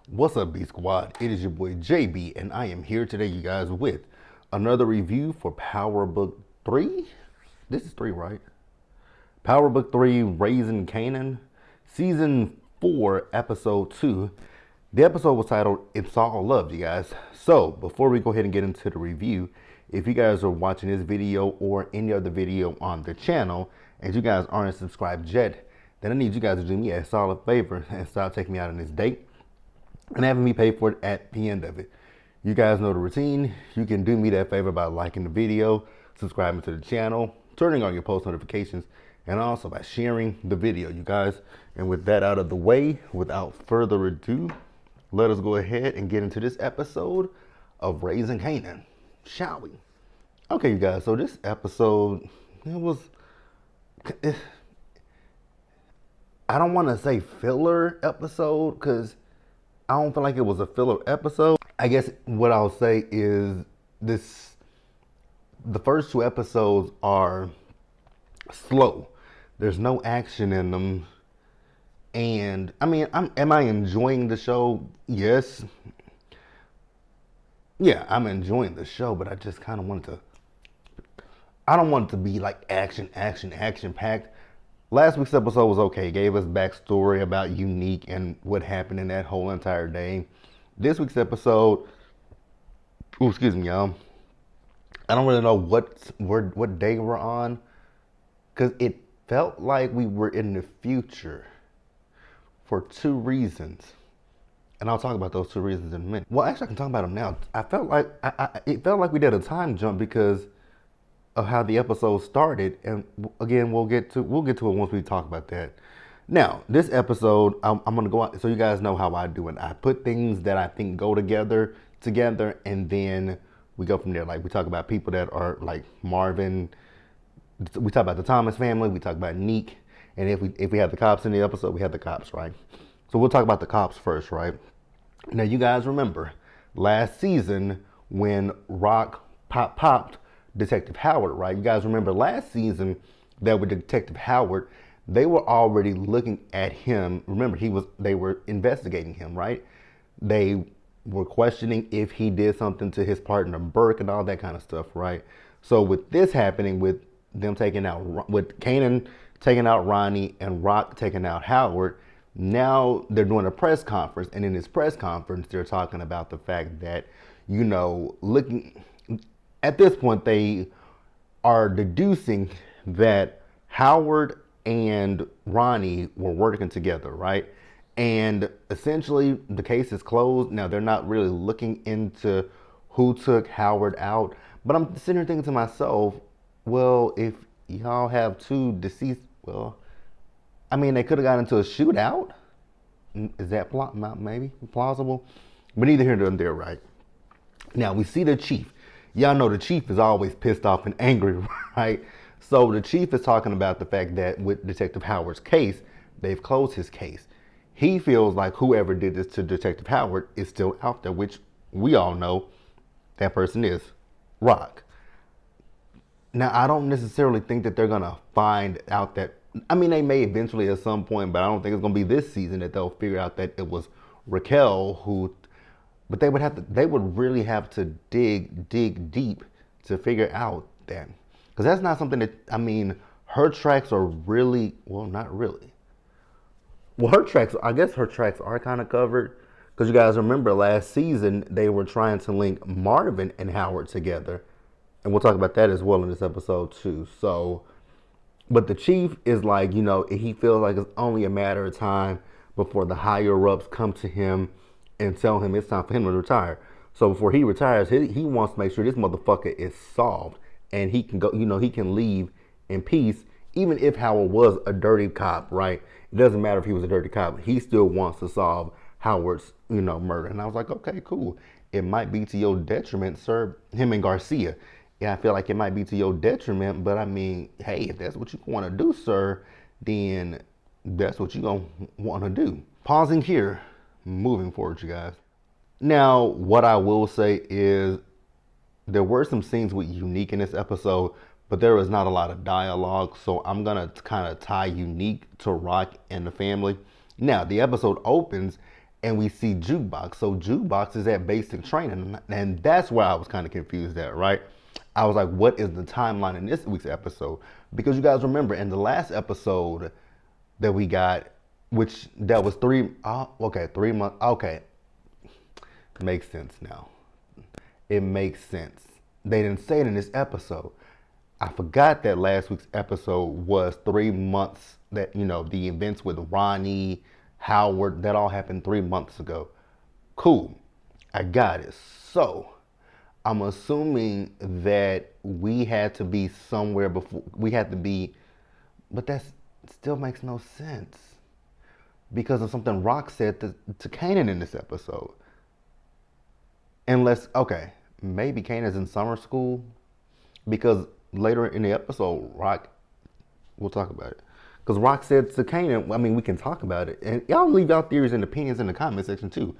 What's up, B Squad? It is your boy JB, and I am here today, you guys, with another review for Power Book 3. This is 3, right? Power Book 3, Raising Kanan, Season 4, Episode 2. The episode was titled, It's All Love, you guys. So, before we go ahead and get into the review, if you guys are watching this video or any other video on the channel, and you guys aren't subscribed yet, then I need you guys to do me a solid favor and stop taking me out on this date and having me pay for it at the end of it. You guys know the routine. You can do me that favor by liking the video, subscribing to the channel, turning on your post notifications, and also by sharing the video, you guys. And with that out of the way, without further ado, let us go ahead and get into this episode of Raising Kanan, shall we? Okay, you guys, so this episode, I don't want to say filler episode, because I don't feel like it was a filler episode. I guess what I'll say is the first two episodes are slow. There's no action in them. And I mean, am I enjoying the show? Yes. Yeah, I'm enjoying the show, but I just kind of I don't want it to be like action packed. Last week's episode was okay. It gave us backstory about Unique and what happened in that whole entire day. This week's episode, excuse me, y'all. I don't really know what day we're on, because it felt like we were in the future for two reasons. And I'll talk about those two reasons in a minute. Well, actually, I can talk about them now. I felt like it felt like we did a time jump because of how the episode started, and again, we'll get to it once we talk about that. Now, this episode, I'm gonna go out so you guys know how I do it. I put things that I think go together, and then we go from there. Like, we talk about people that are like Marvin. We talk about the Thomas family. We talk about Neek, and if we have the cops in the episode, we have the cops, right? So we'll talk about the cops first, right? Now, you guys remember last season when Rock popped Detective Howard, right? You guys remember last season that with Detective Howard, they were already looking at him. Remember, they were investigating him, right? They were questioning if he did something to his partner Burke and all that kind of stuff, right? So with this happening, with Kanan taking out Ronnie and Rock taking out Howard, now they're doing a press conference, and in this press conference, they're talking about the fact that, looking at this point, they are deducing that Howard and Ronnie were working together, right? And essentially, the case is closed. Now, they're not really looking into who took Howard out. But I'm sitting here thinking to myself, well, if y'all have two deceased, I mean, they could have got into a shootout. Is that maybe plausible? But neither here nor there, right? Now, we see the chief. Y'all know the chief is always pissed off and angry, right? So the chief is talking about the fact that with Detective Howard's case, they've closed his case. He feels like whoever did this to Detective Howard is still out there, which we all know that person is Rock. Now, I don't necessarily think that they're going to find out that, I mean, they may eventually at some point, but I don't think it's going to be this season that they'll figure out that it was Raquel who. But they would really have to dig deep to figure out that. Because that's not something that, I mean, her tracks are really, well, not really. Well, I guess her tracks are kind of covered. Because you guys remember last season, they were trying to link Marvin and Howard together. And we'll talk about that as well in this episode too. So, but the chief is like, he feels like it's only a matter of time before the higher ups come to him and tell him it's time for him to retire. So before he retires, he wants to make sure this motherfucker is solved and he can go, he can leave in peace, even if Howard was a dirty cop, right? It doesn't matter if he was a dirty cop. He still wants to solve Howard's, murder. And I was like, okay, cool. It might be to your detriment, sir. Him and Garcia. Yeah, I feel like it might be to your detriment, but I mean, hey, if that's what you want to do, sir, then that's what you're going to want to do. Pausing here. Moving forward, you guys. Now, what I will say is there were some scenes with Unique in this episode, but there was not a lot of dialogue. So I'm going to kind of tie Unique to Rock and the family. Now, the episode opens and we see Jukebox. So Jukebox is at basic training, and that's where I was kind of confused at, right? I was like, what is the timeline in this week's episode? Because you guys remember in the last episode that we got, which that was 3 months. Okay, makes sense now. It makes sense. They didn't say it in this episode. I forgot that last week's episode was 3 months, that, the events with Ronnie, Howard, that all happened 3 months ago. Cool. I got it. So, I'm assuming that we had to be somewhere before, but that still makes no sense because of something Rock said to Kanan in this episode. Unless, okay, maybe Kanan's in summer school because later in the episode, Rock, we'll talk about it. Because Rock said to Kanan, I mean, we can talk about it. And y'all leave out theories and opinions in the comment section too.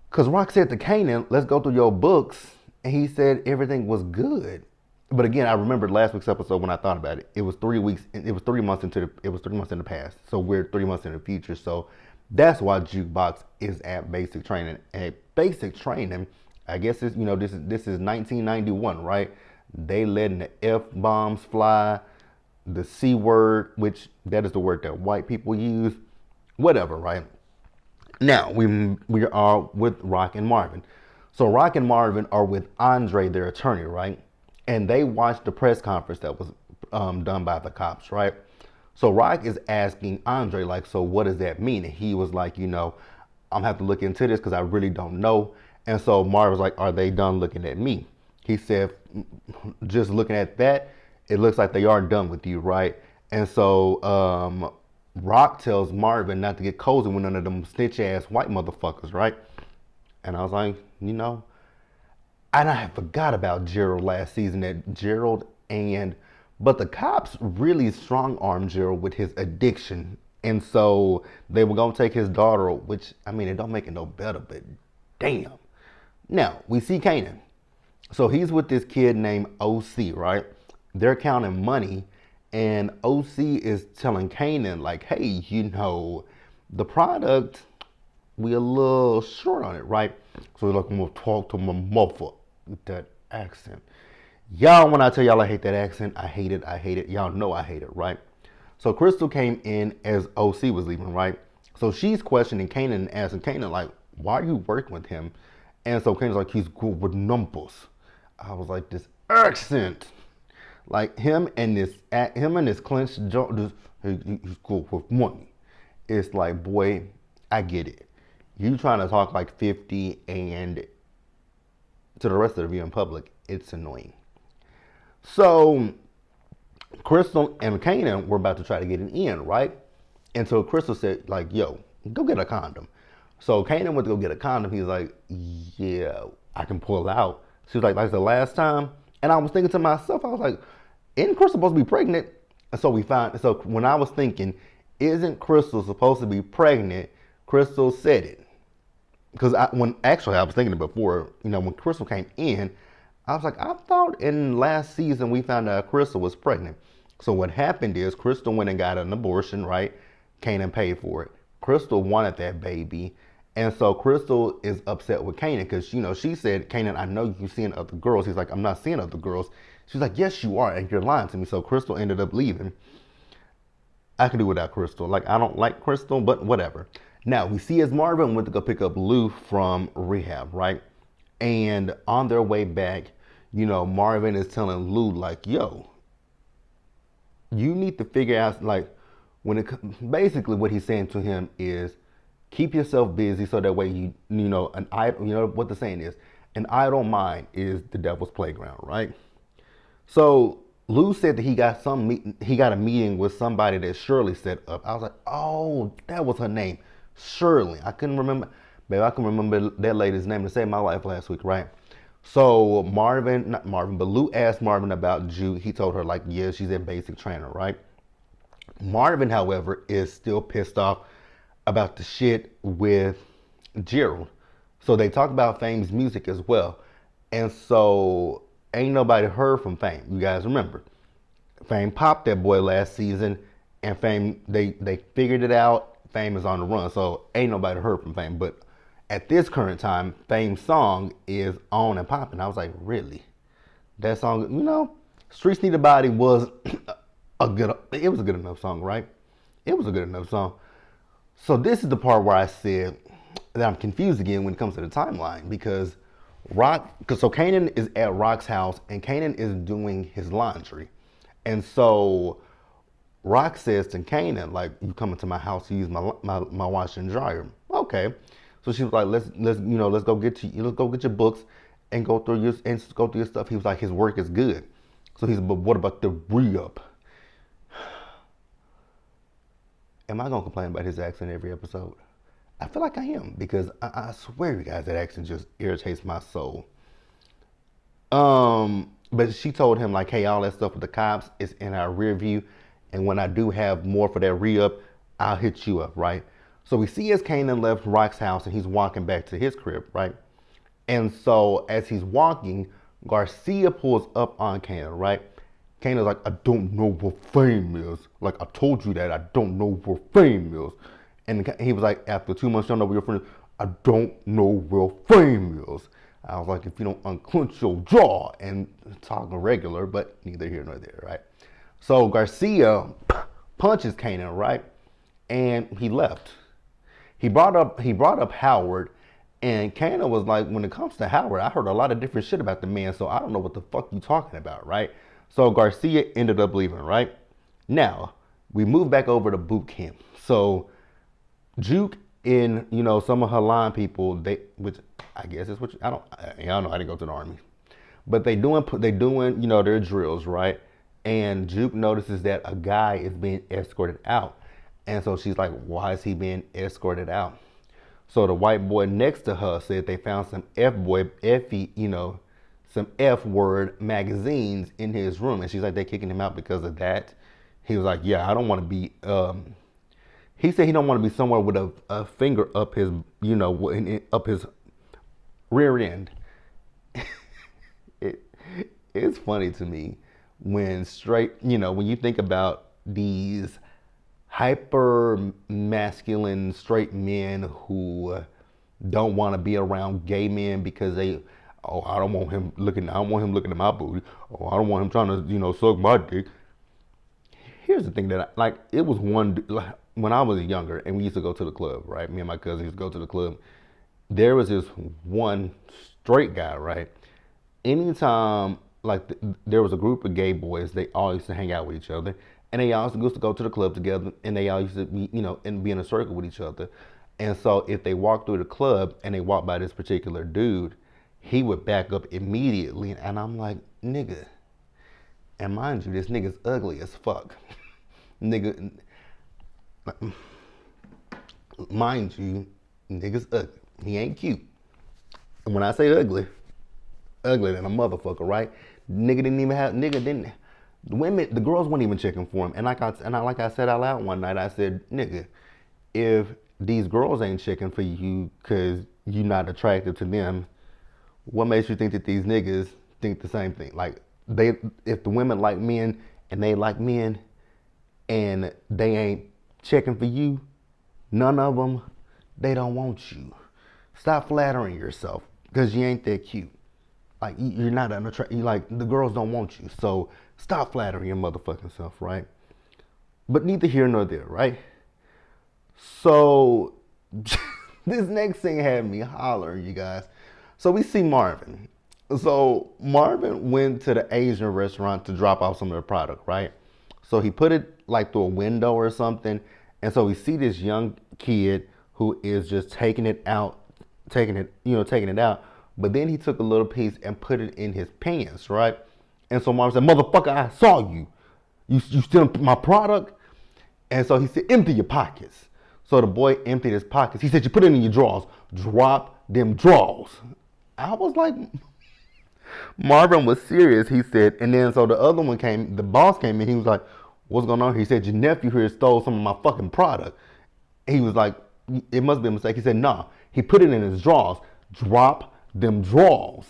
Because Rock said to Kanan, let's go through your books. And he said everything was good. But again, I remembered last week's episode when I thought about it. It was 3 weeks, it was 3 months it was 3 months in the past. So we're 3 months in the future. So that's why Jukebox is at basic training. At basic training, I guess it's, this is 1991, right? They letting the F-bombs fly, the C word, which that is the word that white people use, whatever, right? Now, we are with Rock and Marvin. So Rock and Marvin are with Andre, their attorney, right? And they watched the press conference that was done by the cops, right? So Rock is asking Andre, like, so what does that mean? And he was like, I'm gonna have to look into this because I really don't know. And so Marvin's like, are they done looking at me? He said, just looking at that, it looks like they are done with you, right? And so Rock tells Marvin not to get cozy with none of them snitch ass white motherfuckers, right? And I was like, and I forgot about Gerald last season, that but the cops really strong armed Gerald with his addiction. And so they were gonna take his daughter, which, I mean, it don't make it no better, but damn. Now, we see Kanan. So he's with this kid named OC, right? They're counting money, and OC is telling Kanan, like, hey, the product, we a little short on it, right? So he's like, I'm gonna talk to my mother with that accent. Y'all, when I tell y'all I hate that accent, I hate it. Y'all know I hate it, right? So Crystal came in as OC was leaving, right? So she's questioning Kanan and asking Kanan, like, why are you working with him? And so Kanan's like, he's good with numbers. I was like, this accent. Like him and this clenched jaw, he's good with money. It's like, boy, I get it. You trying to talk like 50 and to the rest of the viewing public, it's annoying. So Crystal and Kanan were about to try to get an in, right? And so Crystal said, like, yo, go get a condom. So Kanan went to go get a condom. He's like, yeah, I can pull out. She was like the last time. And I was thinking to myself, I was like, isn't Crystal supposed to be pregnant? And so so when I was thinking, isn't Crystal supposed to be pregnant? Crystal said it. Because I was thinking it before, when Crystal came in, I was like, I thought in last season we found out Crystal was pregnant. So what happened is Crystal went and got an abortion, right? Kanan paid for it. Crystal wanted that baby. And so Crystal is upset with Kanan because, she said, Kanan, I know you're seeing other girls. He's like, I'm not seeing other girls. She's like, yes, you are, and you're lying to me. So Crystal ended up leaving. I can do without Crystal. Like, I don't like Crystal, but whatever. Now, we see as Marvin went to go pick up Lou from rehab, right? And on their way back, Marvin is telling Lou, like, yo, you need to figure out, like, basically what he's saying to him is, keep yourself busy so that way what the saying is, an idle mind is the devil's playground, right? So Lou said that he got a meeting with somebody that Shirley set up. I was like, oh, that was her name, Shirley. I couldn't remember, babe. I can remember that lady's name to save my life last week, right? So Lou asked Marvin about Ju. He told her, like, yeah, she's in basic trainer, right? Marvin, however, is still pissed off about the shit with Gerald. So they talk about Fame's music as well. And so ain't nobody heard from Fame. You guys remember. Fame popped that boy last season, and Fame, they figured it out. Fame is on the run, so ain't nobody heard from Fame. But at this current time, Fame's song is on and popping. I was like, really? That song, Streets Need a Body was it was a good enough song, right? It was a good enough song. So this is the part where I said that I'm confused again when it comes to the timeline, because Kanan is at Rock's house and Kanan is doing his laundry. And so Rock says to Kanan, like, you coming to my house to use my washer and dryer. Okay. So she was like, let's go get your books and go through your stuff. He was like, his work is good. So he's, but what about the re-up? Am I gonna complain about his accent every episode? I feel like I am, because I swear, you guys, that accent just irritates my soul. But she told him, like, hey, all that stuff with the cops is in our rear view, and when I do have more for that re-up, I'll hit you up, right? So we see as Kanan left Rock's house and he's walking back to his crib, right? And so as he's walking, Garcia pulls up on Kanan, right? Kanan's like, I don't know where Fame is. Like, I told you that, I don't know where Fame is. And he was like, after 2 months, you don't know where your friend is. I don't know where Fame is. I was like, if you don't unclench your jaw, and talking regular, but neither here nor there, right? So Garcia punches Kanan, right? And he left. He brought up Howard, and Kanan was like, when it comes to Howard, I heard a lot of different shit about the man, so I don't know what the fuck you talking about, right? So Garcia ended up leaving, right? Now, we move back over to boot camp. So Juke and, some of her line people, which I guess is what y'all know I didn't go to the army. But they doing, their drills, right? And Juke notices that a guy is being escorted out. And so she's like, why is he being escorted out? So the white boy next to her said they found some some F-word magazines in his room. And she's like, they're kicking him out because of that. He was like, yeah, I don't want to be, he said he don't want to be somewhere with a finger up his, up his rear end. It's funny to me when when you think about these hyper masculine straight men who don't want to be around gay men because I don't want him looking at my booty. Oh, I don't want him trying to, suck my dick. Here's the thing that it was when I was younger and we used to go to the club, right? Me and my cousin used to go to the club. There was this one straight guy, right? Anytime, there was a group of gay boys, they all used to hang out with each other. And they all used to go to the club together, and they all used to be, and be in a circle with each other. And so if they walked through the club and they walked by this particular dude, he would back up immediately. And I'm like, nigga. And mind you, this nigga's ugly as fuck. Nigga, mind you, nigga's ugly. He ain't cute. And when I say ugly, uglier than a motherfucker, right? The girls weren't even checking for him. And like I said out loud one night, I said, nigga, if these girls ain't checking for you because you're not attractive to them, what makes you think that these niggas think the same thing? Like, if the women like men and they like men and they ain't checking for you, none of them, they don't want you. Stop flattering yourself because you ain't that cute. Like, you're not the girls don't want you. So stop flattering your motherfucking self, right? But neither here nor there, right? So this next thing had me hollering, you guys. So we see Marvin. So Marvin went to the Asian restaurant to drop off some of the product, right? So he put it through a window or something. And so we see this young kid who is just taking it out. But then he took a little piece and put it in his pants, right? And so Marvin said, motherfucker, I saw you. You stealing my product? And so he said, empty your pockets. So the boy emptied his pockets. He said, you put it in your drawers. Drop them drawers. I was like, Marvin was serious, he said. And then so the other one came, the boss came in. He was like, what's going on? He said, your nephew here stole some of my fucking product. He was like, it must be a mistake. He said, nah. He put it in his drawers. Drop them drawers.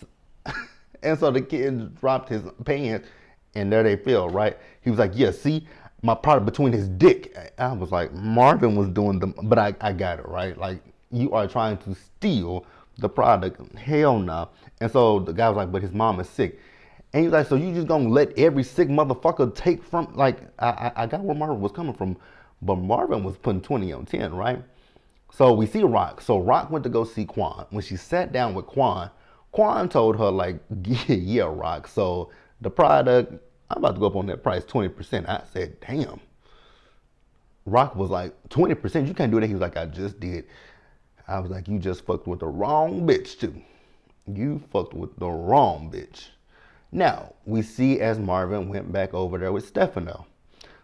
And so the kid dropped his pants and there they fell, right? He was like, yeah, see, my product between his dick. I was like, Marvin was doing the, but I got it, right? Like, you are trying to steal the product. Hell no. And so the guy was like, but his mom is sick. And he's like, so you just gonna let every sick motherfucker take from, like, I got where Marvin was coming from, but Marvin was putting 20 on 10, right? So we see Rock. So Rock went to go see Quan. When she sat down with Quan, Quan told her, like, yeah, Rock. So the product, I'm about to go up on that price 20%. I said, damn. Rock was like, 20%? You can't do that. He was like, I just did. I was like, you just fucked with the wrong bitch, too. You fucked with the wrong bitch. Now, we see as Marvin went back over there with Stefano.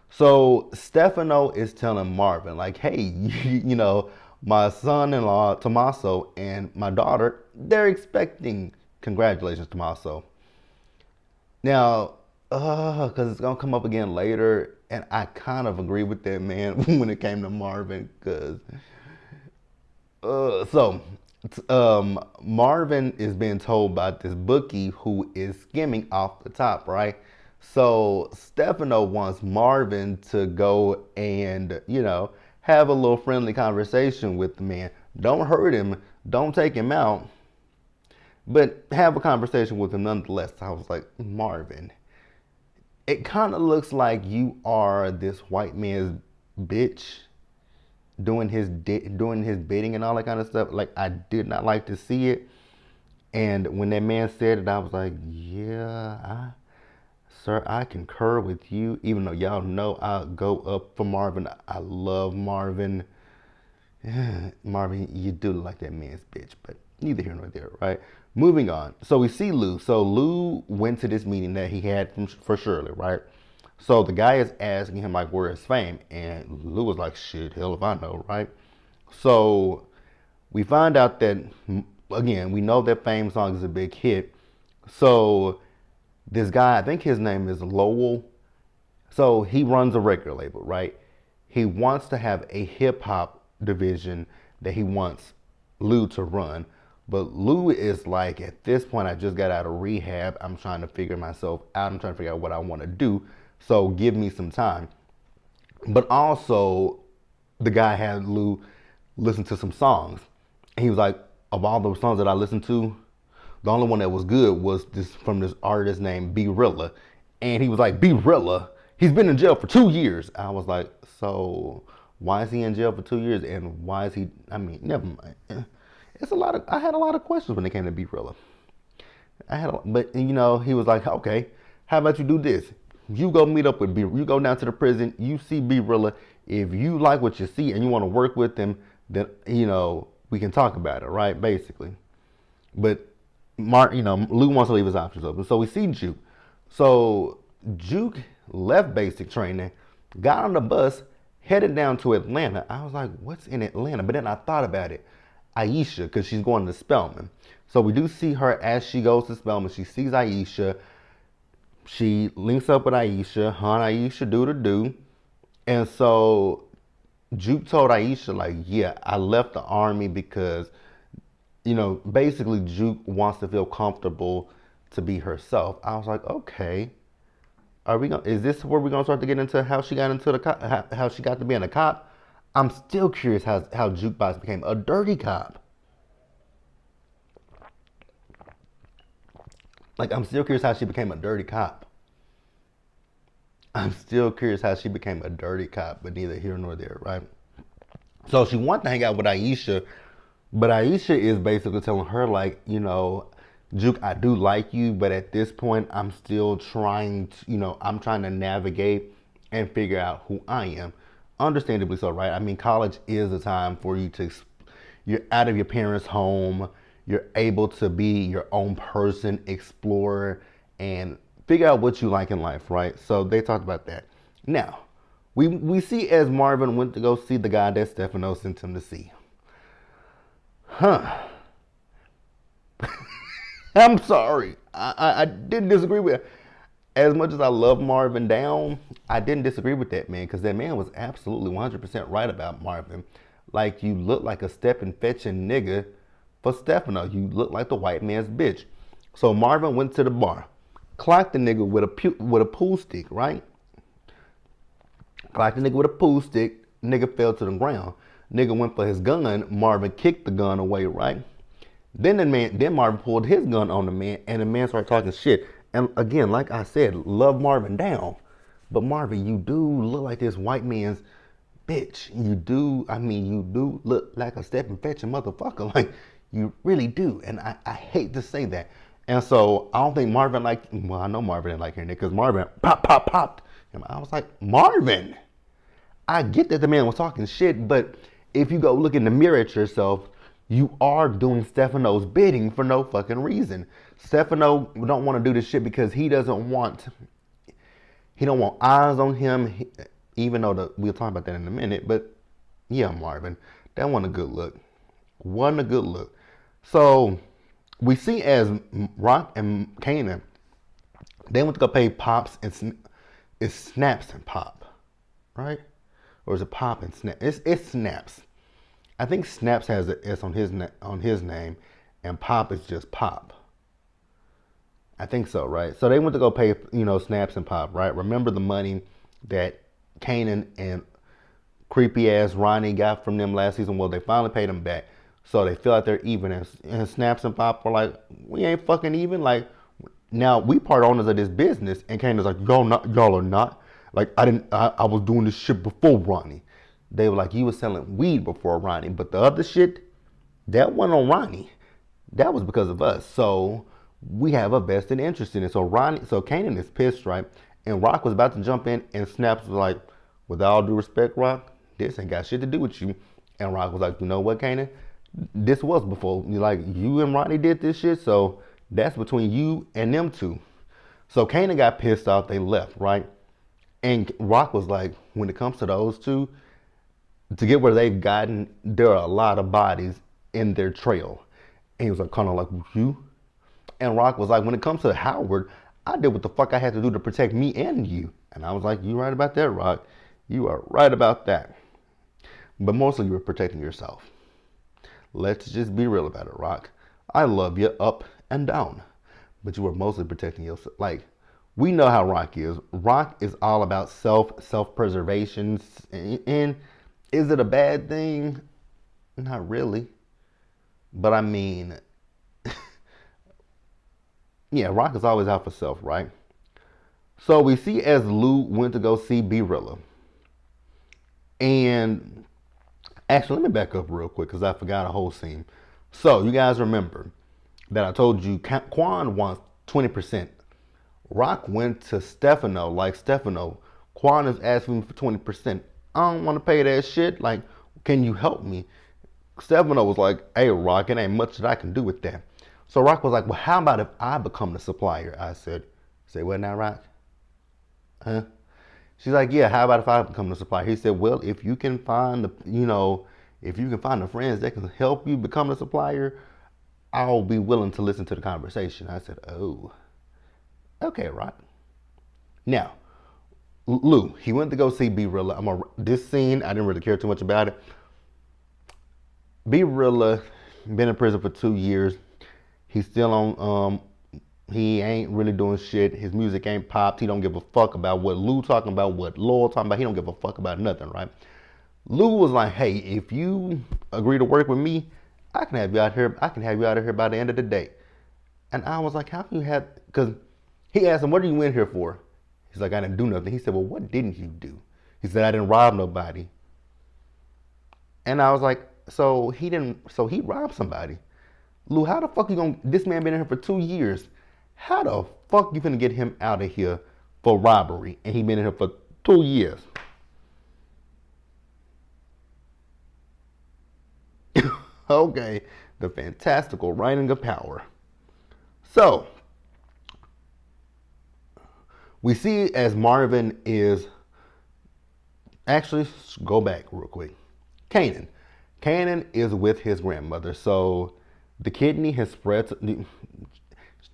So Stefano is telling Marvin, like, hey, you know, my son-in-law, Tommaso, and my daughter, they're expecting. Congratulations, Tommaso. Now, because it's going to come up again later, and I kind of agree with that, man, when it came to Marvin, because, Marvin is being told by this bookie who is skimming off the top, right? So Stefano wants Marvin to go and, you know, have a little friendly conversation with the man. Don't hurt him. Don't take him out. But have a conversation with him nonetheless. I was like, Marvin, it kind of looks like you are this white man's bitch doing his bidding and all that kind of stuff. Like, I did not like to see it. And when that man said it, I was like, yeah, sir, I concur with you. Even though y'all know I go up for Marvin. I love Marvin. Marvin, you do look like that man's bitch, but neither here nor there, right? Moving on. So we see Lou. So Lou went to this meeting that he had for Shirley, right? So the guy is asking him, like, where is Fame? And Lou was like, shit, hell if I know, right? So we find out that, again, we know that Fame song is a big hit. So this guy, I think his name is Lowell. So he runs a record label, right? He wants to have a hip hop division that he wants Lou to run. But Lou is like, at this point, I just got out of rehab. I'm trying to figure myself out. I'm trying to figure out what I want to do. So give me some time. But also, the guy had Lou listen to some songs. And he was like, of all the songs that I listened to, the only one that was good was this from this artist named B-Rilla. And he was like, B-Rilla? He's been in jail for 2 years. I was like, so why is he in jail for 2 years? And why is he, I mean, never mind. I had a lot of questions when it came to B-Rilla. But you know, he was like, okay, how about you do this? You go meet up with B, you go down to the prison, you see B-Rilla. If you like what you see and you want to work with him, then, you know, we can talk about it, right? Basically. But Lou wants to leave his options open. So we see Juke. So Juke left basic training, got on the bus, headed down to Atlanta. I was like, what's in Atlanta? But then I thought about it. Aisha, because she's going to Spelman. So we do see her as she goes to Spelman. She sees Aisha. She links up with Aisha. Her and Aisha do the do. And so Juke told Aisha, like, yeah, I left the army because, you know, basically Juke wants to feel comfortable to be herself. I was like, okay, is this where we're gonna start to get into how she got into how she got to being a cop? I'm still curious how Jukebox became a dirty cop. Like, I'm still curious how she became a dirty cop. I'm still curious how she became a dirty cop, but neither here nor there, right? So she wants to hang out with Aisha, but Aisha is basically telling her, like, you know, Juke, I do like you, but at this point, I'm still trying to, you know, I'm trying to navigate and figure out who I am. Understandably so, right? I mean, college is a time for you to, you're out of your parents' home, you're able to be your own person, explore, and figure out what you like in life, right? So they talked about that. Now, we see as Marvin went to go see the guy that Stefano sent him to see. Huh. I'm sorry. I didn't disagree with it. As much as I love Marvin down, I didn't disagree with that man, because that man was absolutely 100% right about Marvin. Like, you look like a stepping fetching nigga for Stefano. You look like the white man's bitch. So Marvin went to the bar, clocked the nigga with a pool stick, right? Clocked the nigga with a pool stick. Nigga fell to the ground. Nigga went for his gun. Marvin kicked the gun away, right? Then Marvin pulled his gun on the man, and the man started talking shit. And again, like I said, love Marvin down. But Marvin, you do look like this white man's bitch. You do look like a step and fetching motherfucker. Like, you really do. And I hate to say that. And so I don't think Marvin I know Marvin didn't like hearing it because Marvin popped. And I was like, Marvin, I get that the man was talking shit, but if you go look in the mirror at yourself, you are doing Stefano's bidding for no fucking reason. Stefano don't want to do this shit because he don't want eyes on him, even though we'll talk about that in a minute. But yeah, Marvin, that wasn't a good look. Wasn't a good look. So we see as Rock and Kanan, they went to go pay Pops and it's Snaps and Pop, right? Or is it Pop and Snap? It's Snaps. I think Snaps has an S on his name, and Pop is just Pop. I think so, right? So they went to go pay, Snaps and Pop, right? Remember the money that Kanan and creepy ass Ronnie got from them last season? Well, they finally paid them back. So they feel like they're even, and Snaps and Pop are like, we ain't fucking even. Like, now we part owners of this business, and Kanan's like, y'all are not. Like, I was doing this shit before Ronnie. They were like, you was selling weed before Ronnie, but the other shit, that wasn't on Ronnie. That was because of us. So we have a vested interest in it. So Kanan is pissed, right? And Rock was about to jump in, and Snaps was like, with all due respect, Rock, this ain't got shit to do with you. And Rock was like, you know what, Kanan? This was before. Like, you and Ronnie did this shit, so that's between you and them two. So Kanan got pissed off. They left, right? And Rock was like, when it comes to those two, to get where they've gotten, there are a lot of bodies in their trail. And he was like, kind of like, you? And Rock was like, when it comes to Howard, I did what the fuck I had to do to protect me and you. And I was like, you right about that, Rock. You are right about that. But mostly you were protecting yourself. Let's just be real about it, Rock. I love you up and down. But you were mostly protecting yourself. Like, we know how Rock is. Rock is all about self-preservation. And is it a bad thing? Not really. But I mean, yeah, Rock is always out for self, right? So we see as Lou went to go see B-Rilla. And actually, let me back up real quick because I forgot a whole scene. So you guys remember that I told you Quan wants 20%. Rock went to Stefano, like, Stefano, Quan is asking me for 20%. I don't want to pay that shit. Like, can you help me? Stefano was like, hey, Rock, it ain't much that I can do with that. So Rock was like, well, how about if I become the supplier? I said, say what now, Rock? Huh? She's like, yeah, how about if I become the supplier? He said, well, if you can find the friends that can help you become the supplier, I'll be willing to listen to the conversation. I said, oh, okay, Rock. Now, Lou, he went to go see B-Rilla. This scene, I didn't really care too much about it. B-Rilla been in prison for 2 years. He's still on, he ain't really doing shit. His music ain't popped. He don't give a fuck about what Lou talking about, what Lowell talking about. He don't give a fuck about nothing, right? Lou was like, hey, if you agree to work with me, I can have you out here. I can have you out of here by the end of the day. And I was like, how can you have, because he asked him, what are you in here for? He's like, I didn't do nothing. He said, well, what didn't you do? He said, I didn't rob nobody. And I was like, so he robbed somebody. Lou, how the fuck you gonna, this man been in here for 2 years. How the fuck you finna get him out of here for robbery? And he been in here for 2 years. Okay, the fantastical writing of power. So, we see as Marvin is, actually, go back real quick. Kanan. Kanan is with his grandmother. So, the kidney has spread,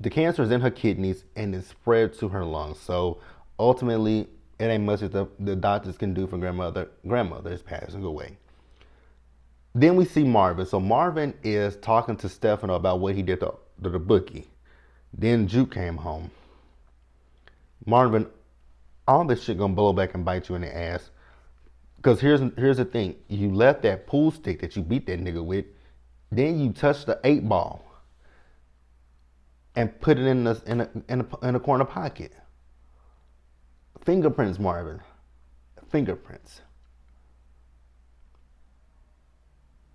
the cancer is in her kidneys and it's spread to her lungs. So, ultimately, it ain't much that the doctors can do for grandmother. Grandmother is passing away. Then we see Marvin. So Marvin is talking to Stefano about what he did to the bookie. Then Juke came home. Marvin, all this shit gonna blow back and bite you in the ass. Because here's the thing. You left that pool stick that you beat that nigga with. Then you touched the 8 ball and put it in a corner pocket. Fingerprints, Marvin. Fingerprints.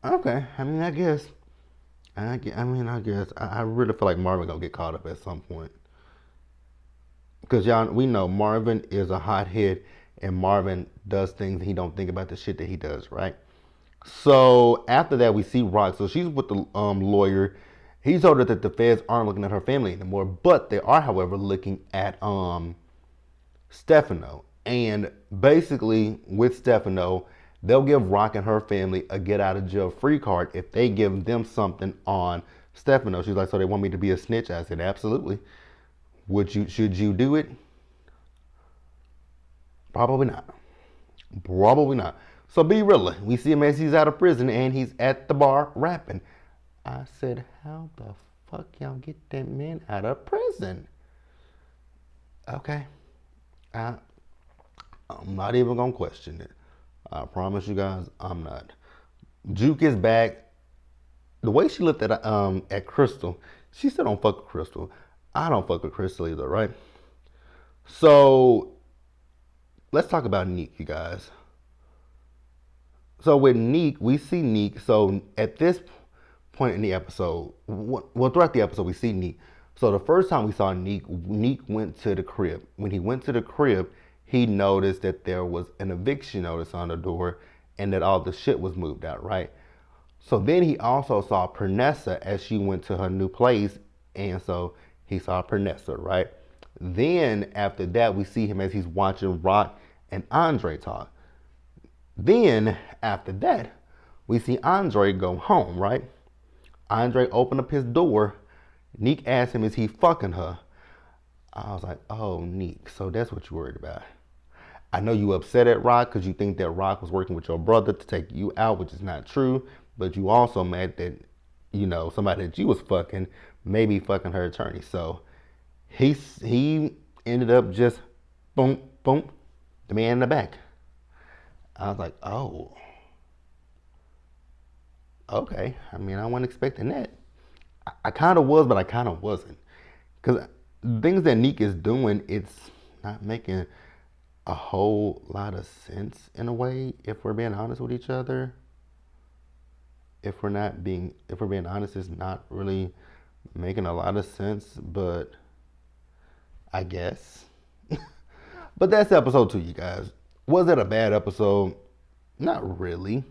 Okay, I mean, I guess. I guess. I really feel like Marvin gonna get caught up at some point. Because y'all, we know Marvin is a hothead, and Marvin does things he don't think about the shit that he does, right? So after that, we see Rock. So she's with the lawyer. He told her that the feds aren't looking at her family anymore, but they are, however, looking at Stefano. And basically, with Stefano, they'll give Rock and her family a get out of jail free card if they give them something on Stefano. She's like, so they want me to be a snitch? I said, absolutely. Should you do it? Probably not. Probably not. So be real. We see him as he's out of prison and he's at the bar rapping. I said, how the fuck y'all get that man out of prison? Okay. I'm not even gonna question it. I promise you guys, I'm not. Juke is back. The way she looked at Crystal, she still don't fuck with Crystal. I don't fuck with Crystal either, right? So let's talk about Neek, you guys. So with Neek, we see Neek. So at this point in the episode, well, throughout the episode, we see Neek. So the first time we saw Neek, Neek went to the crib. When he went to the crib, he noticed that there was an eviction notice on the door and that all the shit was moved out, right? So then he also saw Pernessa as she went to her new place, and so he saw Pernessa, right? Then after that, we see him as he's watching Rock and Andre talk. Then after that, we see Andre go home, right? Andre opened up his door. Neek asked him, is he fucking her? I was like, oh, Neek, so that's what you're worried about. I know you upset at Rock because you think that Rock was working with your brother to take you out, which is not true. But you also mad that, you know, somebody that you was fucking maybe fucking her attorney. So he ended up just boom, boom, the man in the back. I was like, oh, okay. I mean, I wasn't expecting that. I kind of was, but I kind of wasn't. Because things that Neek is doing, it's not making a whole lot of sense in a way, if we're being honest with each other. If we're being honest, it's not really making a lot of sense, but I guess. But that's episode 2, you guys. Was it a bad episode? Not really.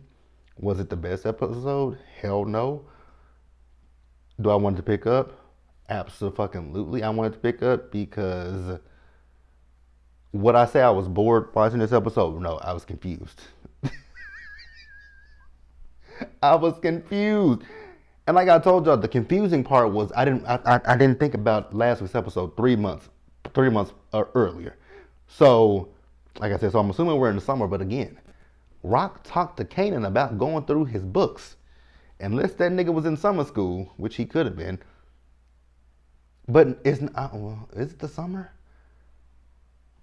Was it the best episode? Hell no. Do I want to pick up? Absolutely. I wanted to pick up because would I say I was bored watching this episode? No, I was confused. I was confused. And like I told y'all, the confusing part was I didn't think about last week's episode 3 months earlier. So, like I said, so I'm assuming we're in the summer, but again, Rock talked to Kanan about going through his books. Unless that nigga was in summer school, which he could have been. But is it the summer?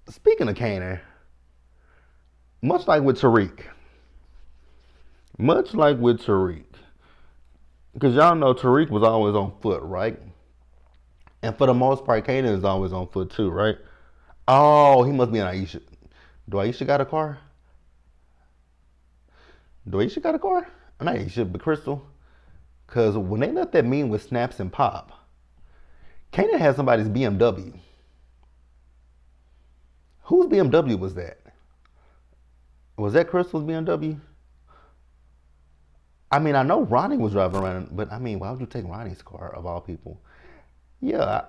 Speaking of Kanan, much like with Tariq, because y'all know Tariq was always on foot, right? And for the most part, Kanan is always on foot too, right? Oh, he must be an Aisha. Do Aisha got a car? Not Aisha, but Crystal. Because when they left that meeting with Snaps and Pop, Kanan had somebody's BMW. Whose BMW was that? Was that Crystal's BMW? I mean, I know Ronnie was driving around, but I mean, why would you take Ronnie's car of all people? Yeah,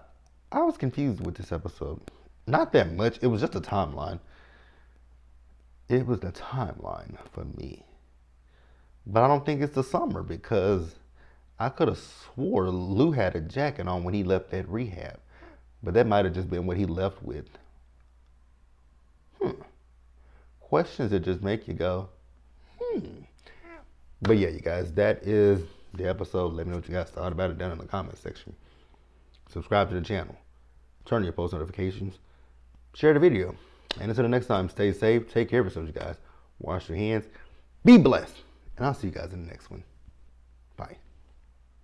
I was confused with this episode. Not that much. It was just a timeline. It was the timeline for me. But I don't think it's the summer because I could have swore Lou had a jacket on when he left that rehab. But that might have just been what he left with. Questions that just make you go, But yeah, you guys, that is the episode. Let me know what you guys thought about it down in the comment section. Subscribe to the channel. Turn on your post notifications. Share the video. And until the next time, stay safe. Take care of yourselves, you guys. Wash your hands. Be blessed. And I'll see you guys in the next one. Bye.